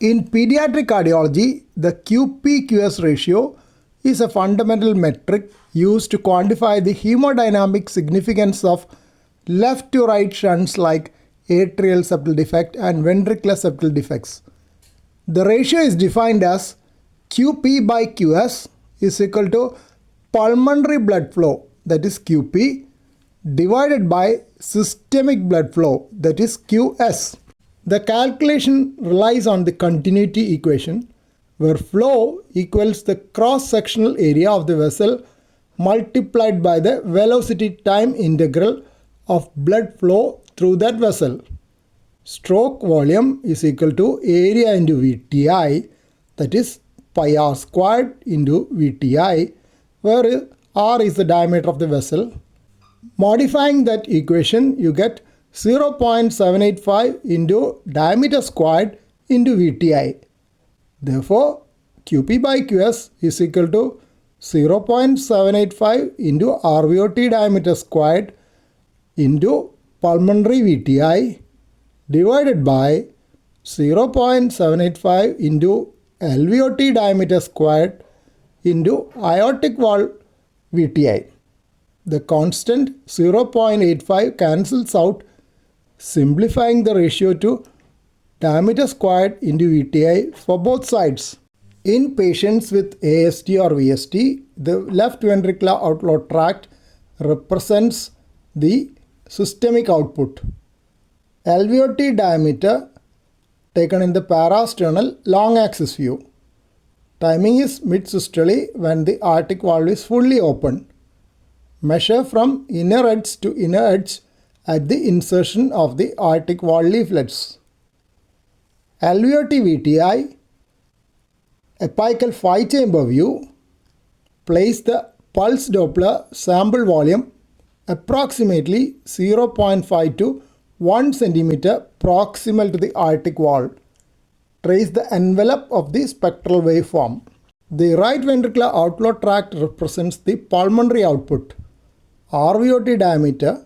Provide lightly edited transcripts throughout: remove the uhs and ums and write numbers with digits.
In pediatric cardiology, the QP/QS ratio is a fundamental metric used to quantify the hemodynamic significance of left to right shunts like atrial septal defect and ventricular septal defects. The ratio is defined as QP/QS is equal to pulmonary blood flow, that is QP, divided by systemic blood flow, that is QS. The calculation relies on the continuity equation, where flow equals the cross-sectional area of the vessel multiplied by the velocity time integral of blood flow through that vessel. Stroke volume is equal to area into VTI, that is pi r squared into VTI, where r is the diameter of the vessel. Modifying that equation, you get 0.785 into diameter squared into VTI. Therefore, QP/QS is equal to 0.785 into RVOT diameter squared into pulmonary VTI divided by 0.785 into LVOT diameter squared into aortic wall VTI. The constant 0.85 cancels out, simplifying the ratio to diameter squared into VTI for both sides. In patients with ASD or VSD, the left ventricular outflow tract represents the systemic output. LVOT diameter taken in the parasternal long axis view. Timing is mid-systole when the aortic valve is fully open. Measure from inner edge to inner edge at the insertion of the aortic valve leaflets. LVOT VTI, apical 5-chamber view, place the pulse Doppler sample volume approximately 0.5 to 1 cm proximal to the aortic valve. Trace the envelope of the spectral waveform. The right ventricular outflow tract represents the pulmonary output. RVOT diameter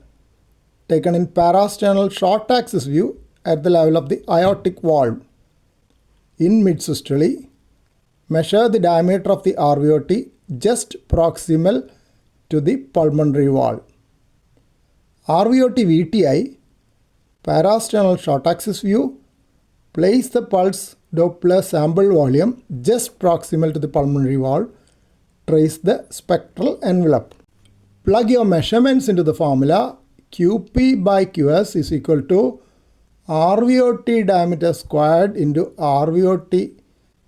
taken in parasternal short axis view at the level of the aortic valve. In mid-systole, measure the diameter of the RVOT just proximal to the pulmonary valve. RVOT VTI, parasternal short axis view, place the pulse Doppler sample volume just proximal to the pulmonary valve. Trace the spectral envelope. Plug your measurements into the formula. QP/QS is equal to RVOT diameter squared into RVOT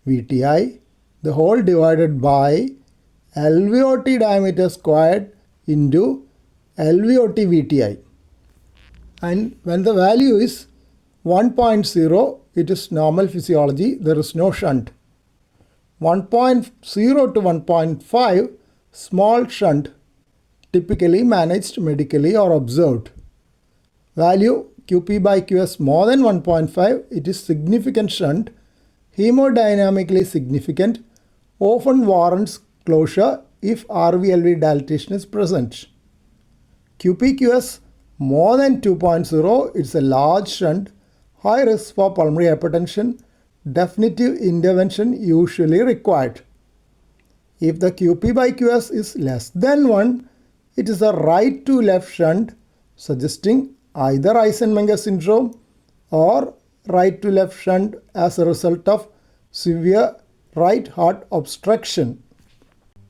VTI, the whole divided by LVOT diameter squared into LVOT VTI. And when the value is 1.0, it is normal physiology, there is no shunt. 1.0 to 1.5, small shunt, typically managed medically or observed. Value QP/QS more than 1.5, it is significant shunt, hemodynamically significant, often warrants closure if RV/LV dilatation is present. QP/QS more than 2.0, it's a large shunt, high risk for pulmonary hypertension, definitive intervention usually required. If the QP/QS is less than 1, it is a right to left shunt, suggesting either Eisenmenger syndrome or right to left shunt as a result of severe right heart obstruction.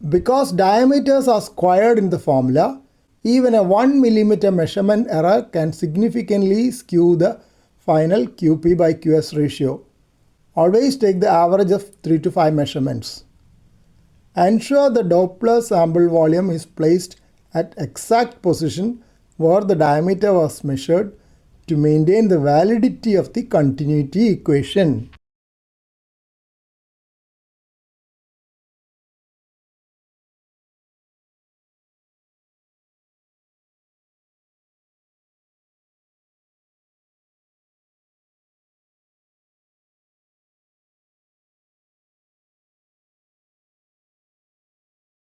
Because diameters are squared in the formula, even a 1 mm measurement error can significantly skew the final QP/QS ratio. Always take the average of 3 to 5 measurements. Ensure the Doppler sample volume is placed at exact position where the diameter was measured to maintain the validity of the continuity equation.